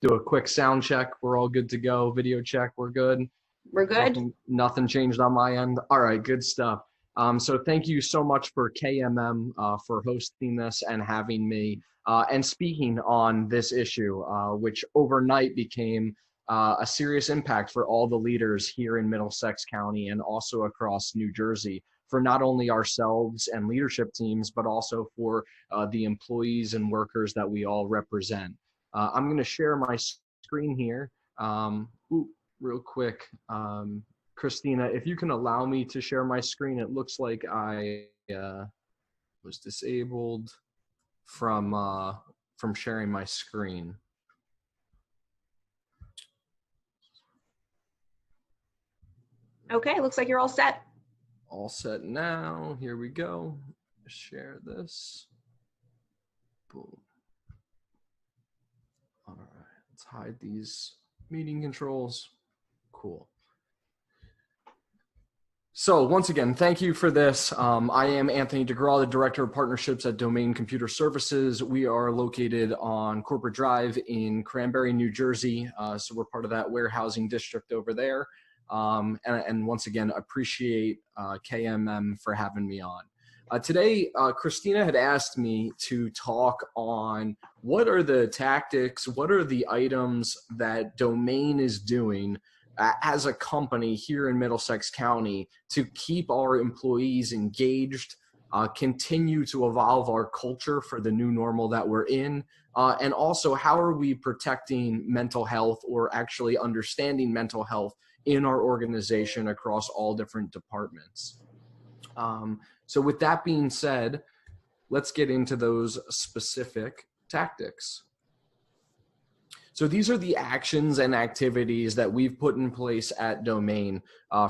do a quick sound check. We're all good to go. Video check. We're good. We're good. Nothing changed on my end. All right, good stuff. So thank you so much for KMM for hosting this and having me and speaking on this issue, which overnight became a serious impact for all the leaders here in Middlesex County and also across New Jersey, for not only ourselves and leadership teams, but also for the employees and workers that we all represent. I'm going to share my screen here. Real quick, Christina, if you can allow me to share my screen. It looks like I was disabled from sharing my screen. Okay, looks like you're all set. All set now. Here we go. Share this. Boom. All right, let's hide these meeting controls. Cool. So once again, thank you for this. I am Anthony DeGraw, the Director of Partnerships at Domain Computer Services. We are located on Corporate Drive in Cranberry, New Jersey. So we're part of that warehousing district over there. And once again, appreciate KMM for having me on. Today, Christina had asked me to talk on what are the tactics, what are the items that Domain is doing as a company here in Middlesex County to keep our employees engaged, continue to evolve our culture for the new normal that we're in, and also how are we protecting mental health or actually understanding mental health in our organization across all different departments. So with that being said, let's get into those specific tactics. So these are the actions and activities that we've put in place at Domain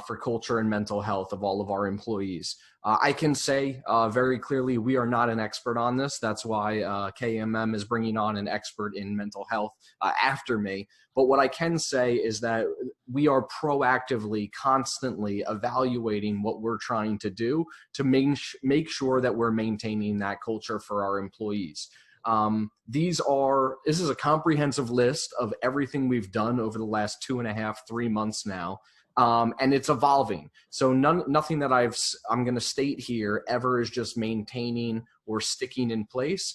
for culture and mental health of all of our employees. I can say very clearly we are not an expert on this. That's why KMM is bringing on an expert in mental health after me. But what I can say is that we are proactively, constantly evaluating what we're trying to do to make sure that we're maintaining that culture for our employees. This is a comprehensive list of everything we've done over the last 2.5, 3 months now. And it's evolving. So nothing that I'm going to state here ever is just maintaining or sticking in place.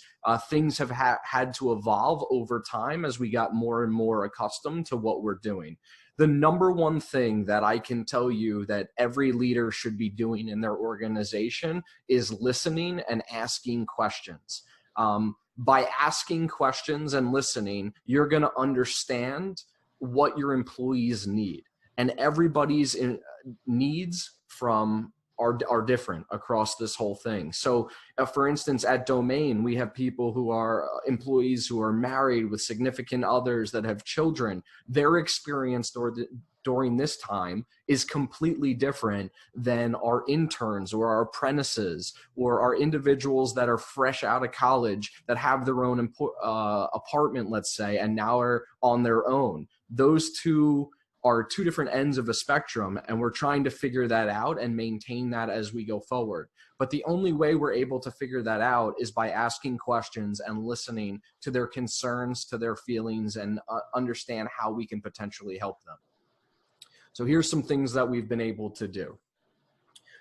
Things have had to evolve over time as we got more and more accustomed to what we're doing. The number one thing that I can tell you that every leader should be doing in their organization is listening and asking questions. By asking questions and listening, you're going to understand what your employees need. And everybody's needs are different across this whole thing. So for instance, at Domain, we have people who are employees who are married with significant others that have children. Their experience during this time is completely different than our interns or our apprentices or our individuals that are fresh out of college that have their own apartment, let's say, and now are on their own. Those two are two different ends of a spectrum, and we're trying to figure that out and maintain that as we go forward. But the only way we're able to figure that out is by asking questions and listening to their concerns, to their feelings, and understand how we can potentially help them. So here's some things that we've been able to do.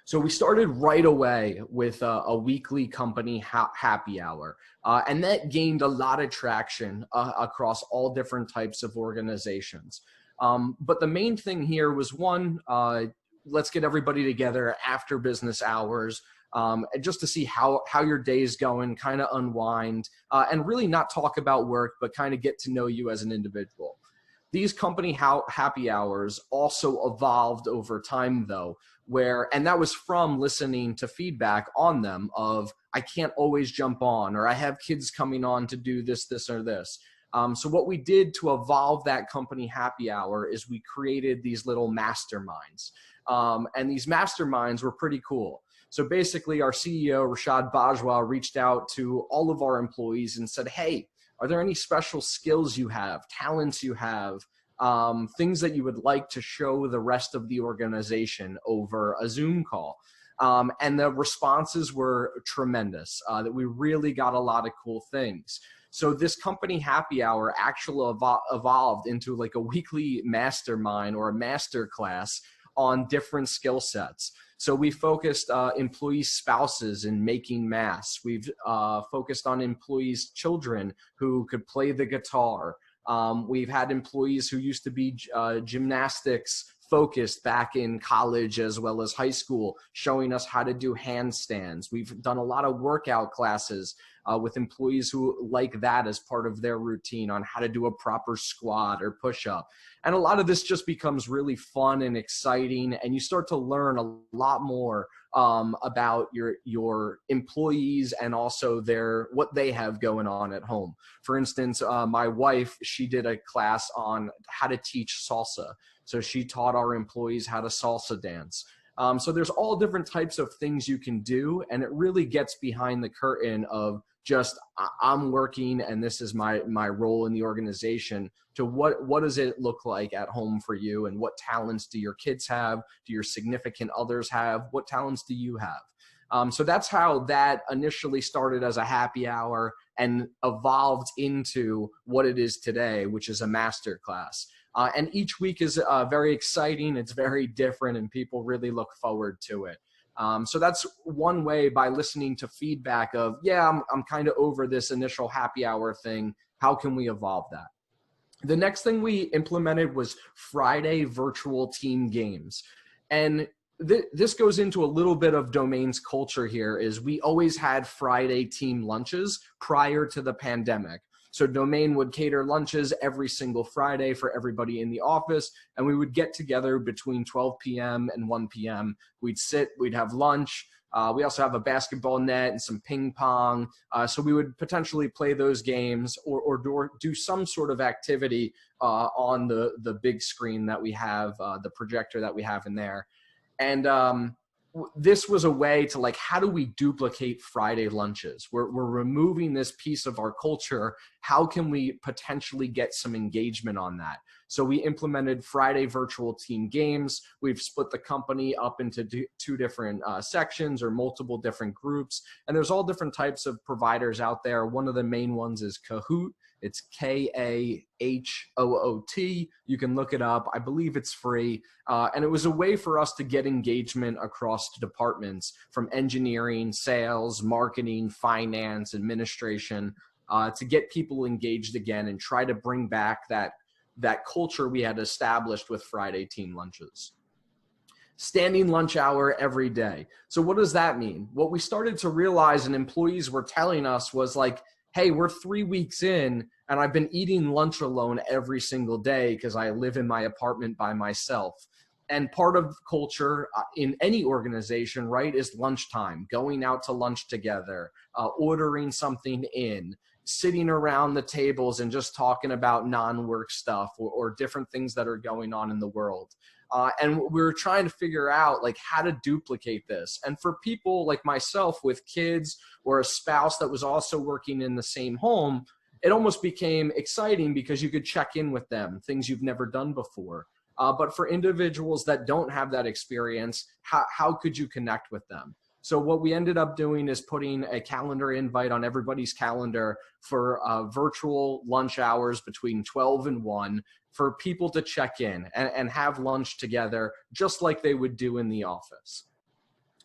So we started right away with a weekly company happy hour, and that gained a lot of traction across all different types of organizations. But the main thing here was one, let's get everybody together after business hours, just to see how your day is going, kind of unwind, and really not talk about work, but kind of get to know you as an individual. These company happy hours also evolved over time though, and that was from listening to feedback on them of, I can't always jump on, or I have kids coming on to do this, or this. So what we did to evolve that company happy hour is we created these little masterminds. And these masterminds were pretty cool. So basically our CEO, Rashad Bajwa, reached out to all of our employees and said, hey, are there any special skills you have, talents you have, things that you would like to show the rest of the organization over a Zoom call? And the responses were tremendous, that we really got a lot of cool things. So this company happy hour actually evolved into like a weekly mastermind or a master class on different skill sets. So we focused employees' spouses in making masks. We've focused on employees' children who could play the guitar. We've had employees who used to be gymnastics focused back in college as well as high school, showing us how to do handstands. We've done a lot of workout classes with employees who like that as part of their routine on how to do a proper squat or push-up. And a lot of this just becomes really fun and exciting, and you start to learn a lot more about your employees and also what they have going on at home. For instance, my wife, she did a class on how to teach salsa. So she taught our employees how to salsa dance. So there's all different types of things you can do, and it really gets behind the curtain of just I'm working and this is my role in the organization, to what does it look like at home for you, and what talents do your kids have, do your significant others have, what talents do you have? So that's how that initially started as a happy hour and evolved into what it is today, which is a master class. And each week is very exciting, it's very different, and people really look forward to it. So that's one way, by listening to feedback of, yeah, I'm kind of over this initial happy hour thing. How can we evolve that? The next thing we implemented was Friday virtual team games. And this goes into a little bit of Domain's culture here, is we always had Friday team lunches prior to the pandemic. So Domain would cater lunches every single Friday for everybody in the office, and we would get together between 12 p.m. and 1 p.m. We'd sit, we'd have lunch. We also have a basketball net and some ping pong. So we would potentially play those games or do some sort of activity on the big screen that we have, the projector that we have in there. And this was a way to, like, how do we duplicate Friday lunches? We're removing this piece of our culture. How can we potentially get some engagement on that? So we implemented Friday virtual team games. We've split the company up into two different sections or multiple different groups. And there's all different types of providers out there. One of the main ones is Kahoot. It's Kahoot. You can look it up. I believe it's free. And it was a way for us to get engagement across departments, from engineering, sales, marketing, finance, administration, to get people engaged again and try to bring back that culture we had established with Friday team lunches. Standing lunch hour every day. So what does that mean? What we started to realize, and employees were telling us, was like, hey, we're 3 weeks in and I've been eating lunch alone every single day because I live in my apartment by myself. And part of culture in any organization, right, is lunchtime, going out to lunch together, ordering something in, sitting around the tables and just talking about non-work stuff or different things that are going on in the world. And we're trying to figure out, like, how to duplicate this. And for people like myself with kids or a spouse that was also working in the same home, it almost became exciting because you could check in with them, things you've never done before. But for individuals that don't have that experience, how could you connect with them? So what we ended up doing is putting a calendar invite on everybody's calendar for virtual lunch hours between 12 and 1 for people to check in and have lunch together, just like they would do in the office.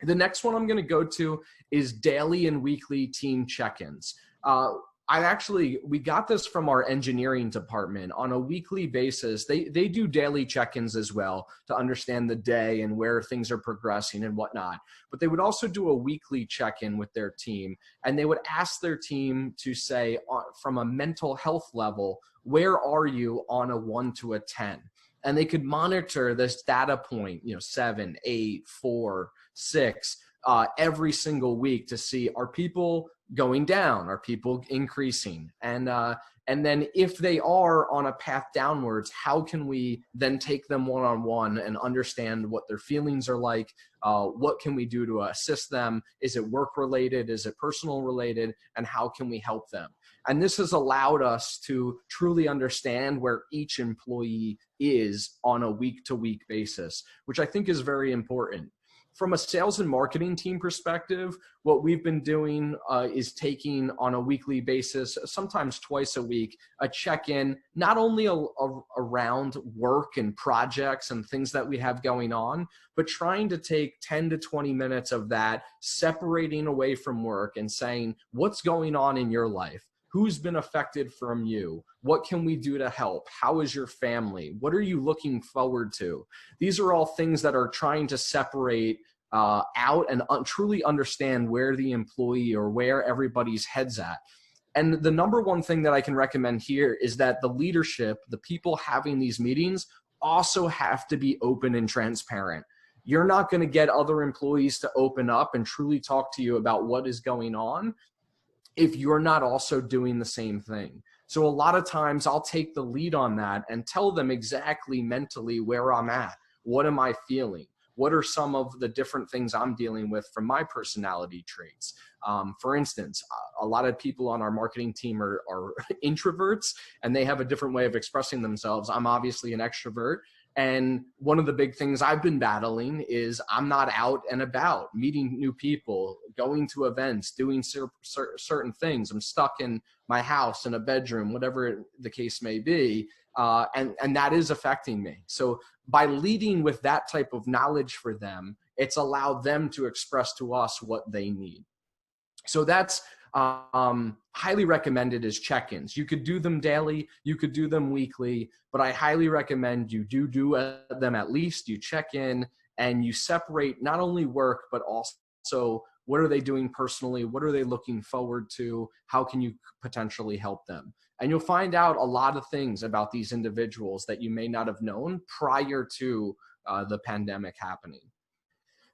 The next one I'm going to go to is daily and weekly team check-ins. We got this from our engineering department. On a weekly basis, they do daily check-ins as well to understand the day and where things are progressing and whatnot. But they would also do a weekly check-in with their team, and they would ask their team to say, from a mental health level, where are you on a 1 to a 10? And they could monitor this data point, 7, 8, 4, 6, every single week to see, are people going down? Are people increasing? And then if they are on a path downwards, how can we then take them one-on-one and understand what their feelings are like? What can we do to assist them? Is it work-related? Is it personal-related? And how can we help them? And this has allowed us to truly understand where each employee is on a week-to-week basis, which I think is very important. from a sales and marketing team perspective, what we've been doing is taking on a weekly basis, sometimes twice a week, a check-in, not only around work and projects and things that we have going on, but trying to take 10 to 20 minutes of that, separating away from work and saying, what's going on in your life? Who's been affected from you? What can we do to help? How is your family? What are you looking forward to? These are all things that are trying to separate out and truly understand where the employee or where everybody's head's at. And the number one thing that I can recommend here is that the leadership, the people having these meetings, also have to be open and transparent. You're not going to get other employees to open up and truly talk to you about what is going on if you're not also doing the same thing. So a lot of times I'll take the lead on that and tell them exactly mentally where I'm at. What am I feeling? What are some of the different things I'm dealing with from my personality traits? For instance, a lot of people on our marketing team are introverts, and they have a different way of expressing themselves. I'm obviously an extrovert. And one of the big things I've been battling is I'm not out and about, meeting new people, going to events, doing certain things. I'm stuck in my house, in a bedroom, whatever the case may be. And that is affecting me. So by leading with that type of knowledge for them, it's allowed them to express to us what they need. So that's highly recommended as check-ins. You could do them daily, you could do them weekly, but I highly recommend you do them at least. You check in and you separate not only work, but also what are they doing personally? What are they looking forward to? How can you potentially help them? And you'll find out a lot of things about these individuals that you may not have known prior to the pandemic happening.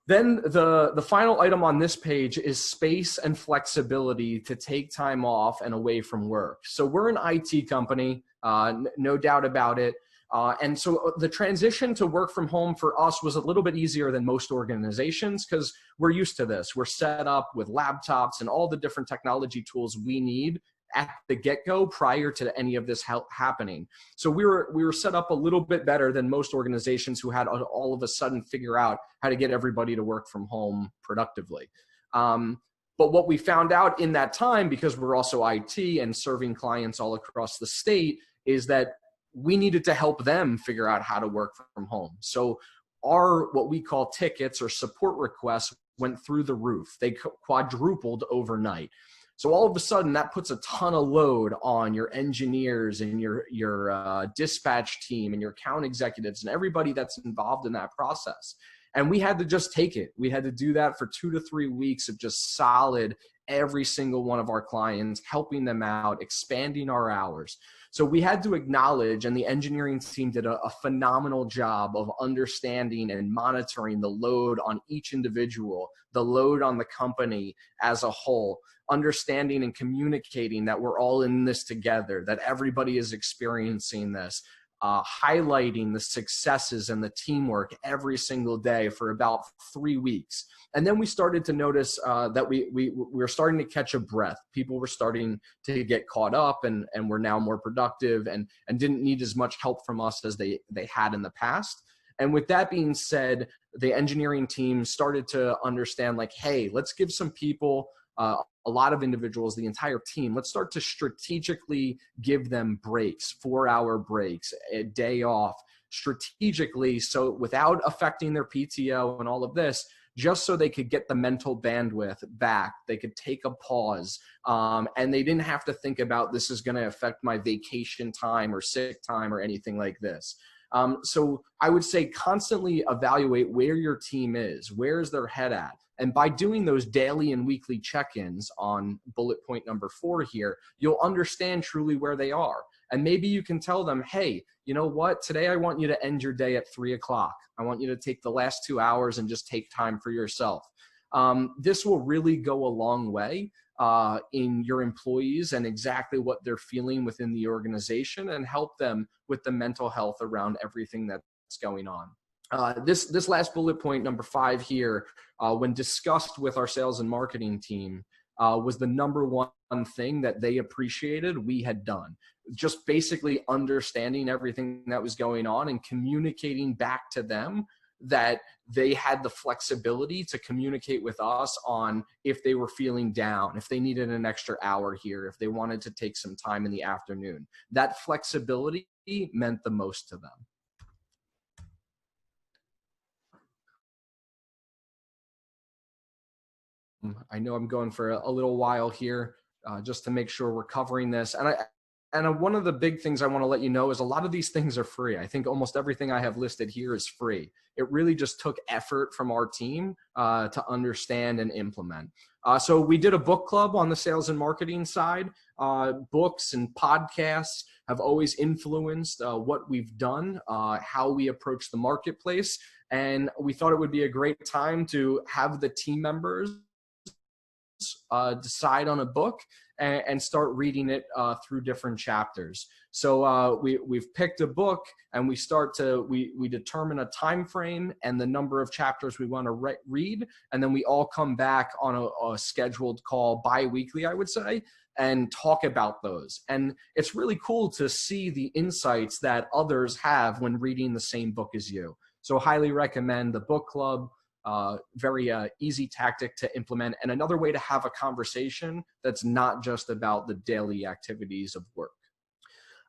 Then the final item on this page is space and flexibility to take time off and away from work. So we're an IT company, no doubt about it. And so the transition to work from home for us was a little bit easier than most organizations because we're used to this. We're set up with laptops and all the different technology tools we need at the get-go prior to any of this happening. So we were set up a little bit better than most organizations who had all of a sudden figure out how to get everybody to work from home productively. But what we found out in that time, because we're also IT and serving clients all across the state, is that we needed to help them figure out how to work from home. So our, what we call tickets or support requests, went through the roof. They quadrupled overnight. So all of a sudden that puts a ton of load on your engineers and your dispatch team and your account executives and everybody that's involved in that process. And we had to just take it. We had to do that for 2 to 3 weeks of just solid, every single one of our clients, helping them out, expanding our hours. So we had to acknowledge, and the engineering team did a phenomenal job of understanding and monitoring the load on each individual, the load on the company as a whole, understanding and communicating that we're all in this together, that everybody is experiencing this, highlighting the successes and the teamwork every single day for about 3 weeks. And then we started to notice that we were starting to catch a breath. People were starting to get caught up and were now more productive and didn't need as much help from us as they had in the past. And with that being said, the engineering team started to understand, like, hey, let's give some people, a lot of individuals, the entire team, let's start to strategically give them breaks, 4-hour breaks, a day off, strategically, so without affecting their PTO and all of this, just so they could get the mental bandwidth back. They could take a pause, and they didn't have to think about, this is going to affect my vacation time or sick time or anything like this. So I would say constantly evaluate where your team is, where's their head at. And by doing those daily and weekly check-ins on bullet point number 4 here, you'll understand truly where they are. And maybe you can tell them, hey, you know what? Today I want you to end your day at 3 o'clock. I want you to take the last 2 hours and just take time for yourself. This will really go a long way in your employees and exactly what they're feeling within the organization, and help them with the mental health around everything that's going on. This last bullet point, number 5 here, when discussed with our sales and marketing team, was the number one thing that they appreciated we had done. Just basically understanding everything that was going on and communicating back to them that they had the flexibility to communicate with us on if they were feeling down, if they needed an extra hour here, if they wanted to take some time in the afternoon. That flexibility meant the most to them. I know I'm going for a little while here, just to make sure we're covering this. And one of the big things I want to let you know is a lot of these things are free. I think almost everything I have listed here is free. It really just took effort from our team to understand and implement. So we did a book club on the sales and marketing side. Books and podcasts have always influenced what we've done, how we approach the marketplace. And we thought it would be a great time to have the team members decide on a book and start reading it through different chapters. So we've picked a book, and we determine a time frame and the number of chapters we want to read, and then we all come back on a scheduled call bi-weekly, I would say, and talk about those. And it's really cool to see the insights that others have when reading the same book as you. So highly recommend the book club. Very easy tactic to implement, and another way to have a conversation that's not just about the daily activities of work.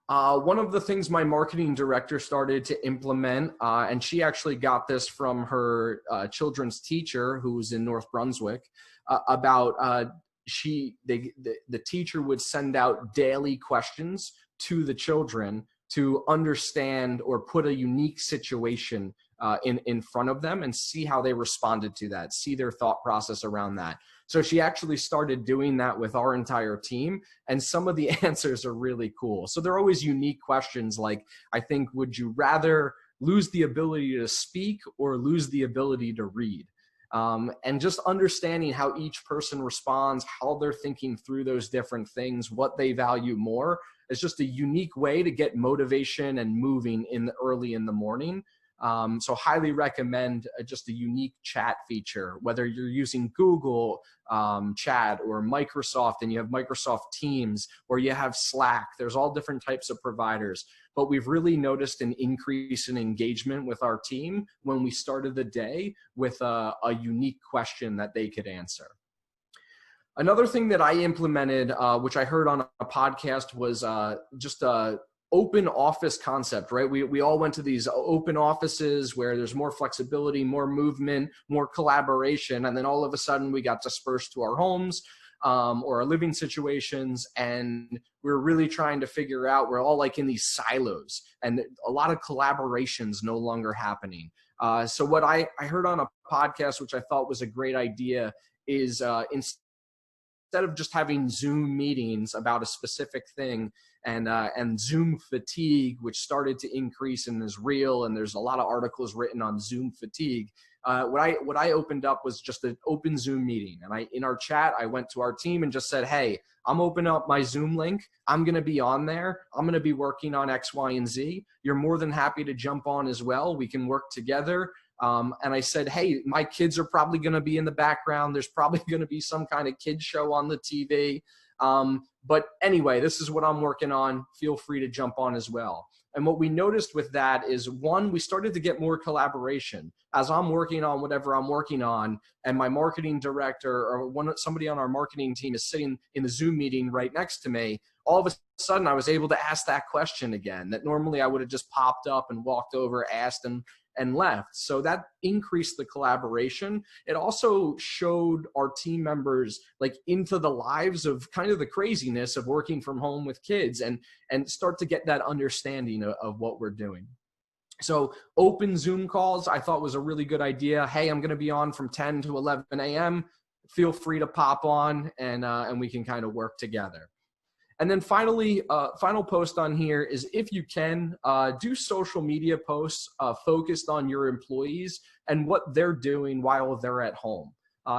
One of the things my marketing director started to implement, and she actually got this from her children's teacher who was in North Brunswick, about the teacher would send out daily questions to the children to understand or put a unique situation in front of them and see how they responded to that, see their thought process around that. So she actually started doing that with our entire team, and some of the answers are really cool. So they're always unique questions like, I think, would you rather lose the ability to speak or lose the ability to read? And just understanding how each person responds, how they're thinking through those different things, what they value more, is just a unique way to get motivation and moving early in the morning. So highly recommend just a unique chat feature, whether you're using Google Chat or Microsoft, and you have Microsoft Teams, or you have Slack. There's all different types of providers. But we've really noticed an increase in engagement with our team when we started the day with a unique question that they could answer. Another thing that I implemented, which I heard on a podcast, was just a open office concept, right? We all went to these open offices where there's more flexibility, more movement, more collaboration. And then all of a sudden we got dispersed to our homes or our living situations. And we're really trying to figure out, we're all like in these silos, and a lot of collaborations no longer happening. So what I heard on a podcast, which I thought was a great idea, is instead of just having Zoom meetings about a specific thing, and Zoom fatigue, which started to increase and is real, and there's a lot of articles written on Zoom fatigue. What I opened up was just an open Zoom meeting, and in our chat, I went to our team and just said, hey, I'm opening up my Zoom link. I'm going to be on there. I'm going to be working on X, Y, and Z. You're more than happy to jump on as well. We can work together. And I said, hey, my kids are probably going to be in the background. There's probably going to be some kind of kid show on the TV. But anyway, this is what I'm working on. Feel free to jump on as well. And what we noticed with that is, one, we started to get more collaboration. As I'm working on whatever I'm working on, and my marketing director or somebody on our marketing team is sitting in the Zoom meeting right next to me, all of a sudden I was able to ask that question again that normally I would have just popped up and walked over, asked, and left. So that increased the collaboration. It also showed our team members like into the lives of kind of the craziness of working from home with kids, and start to get that understanding of what we're doing. So open Zoom calls, I thought was a really good idea. Hey, I'm going to be on from 10 to 11 a.m. Feel free to pop on, and we can kind of work together. And then finally, final post on here is, if you can, do social media posts focused on your employees and what they're doing while they're at home.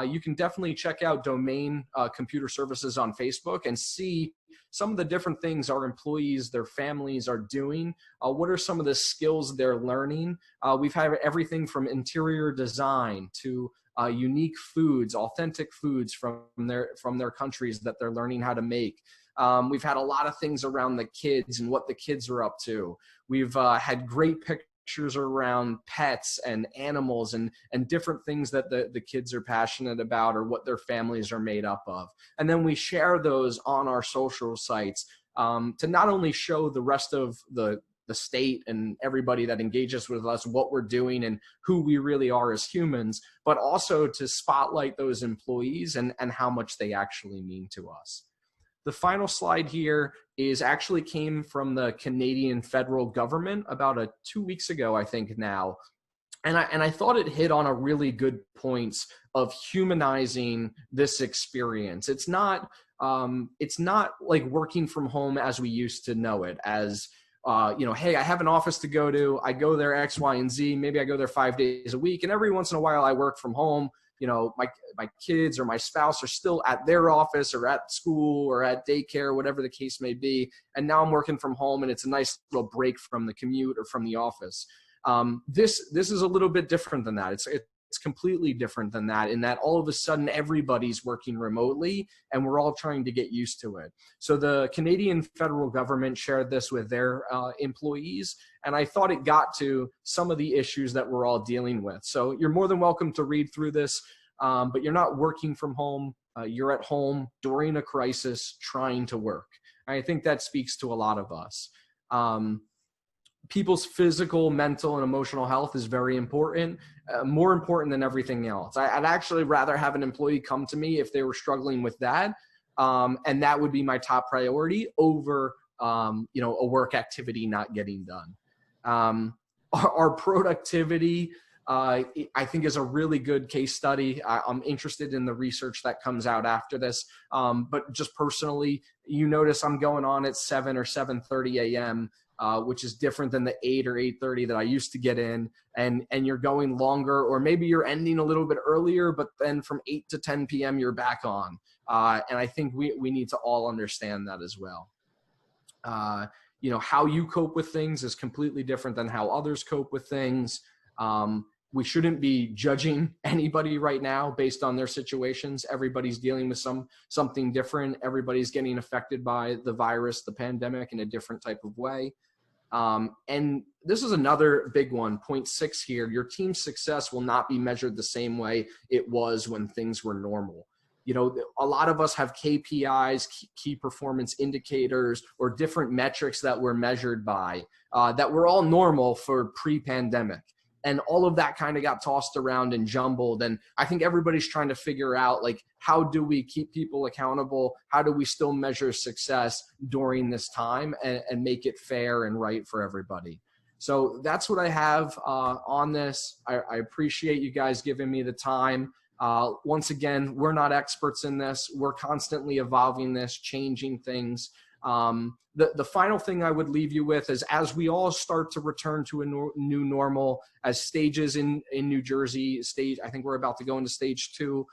You can definitely check out Domain Computer Services on Facebook and see some of the different things our employees, their families are doing. What are some of the skills they're learning? We've had everything from interior design to unique foods, authentic foods from their countries that they're learning how to make. We've had a lot of things around the kids and what the kids are up to. We've had great pictures lectures are around pets and animals and different things that the kids are passionate about or what their families are made up of. And then we share those on our social sites to not only show the rest of the state and everybody that engages with us what we're doing and who we really are as humans, but also to spotlight those employees and how much they actually mean to us. The final slide here actually came from the Canadian federal government about 2 weeks ago, I think now. And I thought it hit on a really good points of humanizing this experience. It's not like working from home as we used to know it, as hey, I have an office to go to. I go there X, Y, and Z. Maybe I go there 5 days a week, and every once in a while I work from home. My kids or my spouse are still at their office or at school or at daycare, whatever the case may be. And now I'm working from home, and it's a nice little break from the commute or from the office. This is a little bit different than that. It's completely different than that, in that all of a sudden everybody's working remotely and we're all trying to get used to it. So the Canadian federal government shared this with their employees, and I thought it got to some of the issues that we're all dealing with. So you're more than welcome to read through this, but you're not working from home. You're at home during a crisis trying to work. And I think that speaks to a lot of us. People's physical, mental, and emotional health is very important, more important than everything else. I'd actually rather have an employee come to me if they were struggling with that, and that would be my top priority over, a work activity not getting done. Our productivity, I think, is a really good case study. I'm interested in the research that comes out after this, but just personally, you notice I'm going on at 7 or 7:30 a.m., which is different than the 8 or 8:30 that I used to get in, and you're going longer, or maybe you're ending a little bit earlier, but then from 8 to 10 p.m. you're back on. And I think we need to all understand that as well. How you cope with things is completely different than how others cope with things. We shouldn't be judging anybody right now based on their situations. Everybody's dealing with something different. Everybody's getting affected by the virus, the pandemic, in a different type of way. And this is another big one, point 6 here. Your team's success will not be measured the same way it was when things were normal. A lot of us have KPIs, key performance indicators, or different metrics that we're measured by, that were all normal for pre-pandemic. And all of that kind of got tossed around and jumbled. And I think everybody's trying to figure out, like, how do we keep people accountable? How do we still measure success during this time and make it fair and right for everybody? So that's what I have on this. I appreciate you guys giving me the time. Once again, we're not experts in this. We're constantly evolving this, changing things. The final thing I would leave you with is, as we all start to return to a new normal, as stages in New Jersey, I think we're about to go into stage 2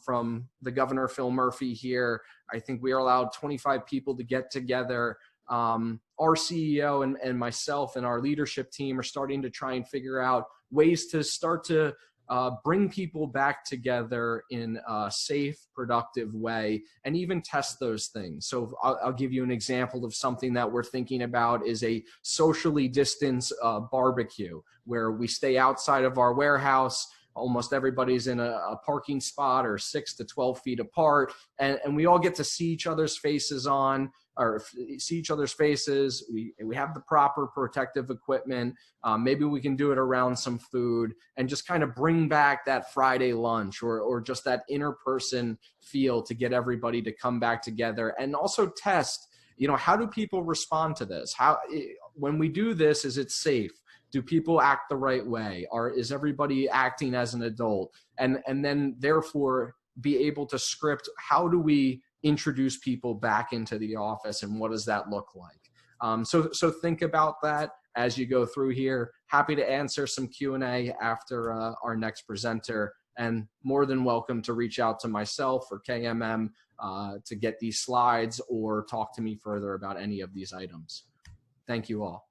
from the governor, Phil Murphy here. I think we are allowed 25 people to get together. Our CEO and myself and our leadership team are starting to try and figure out ways to start to bring people back together in a safe, productive way, and even test those things. So I'll give you an example of something that we're thinking about is a socially distanced barbecue, where we stay outside of our warehouse. Almost everybody's in a parking spot, or 6 to 12 feet apart, and we all get to see each other's faces We have the proper protective equipment. Maybe we can do it around some food and just kind of bring back that Friday lunch or just that in-person feel to get everybody to come back together, and also test, how do people respond to this? When we do this, is it safe? Do people act the right way? Is everybody acting as an adult? And then therefore be able to script, how do we introduce people back into the office, and what does that look like? So think about that as you go through here. Happy to answer some Q&A after our next presenter, and more than welcome to reach out to myself or KMM to get these slides or talk to me further about any of these items. Thank you all.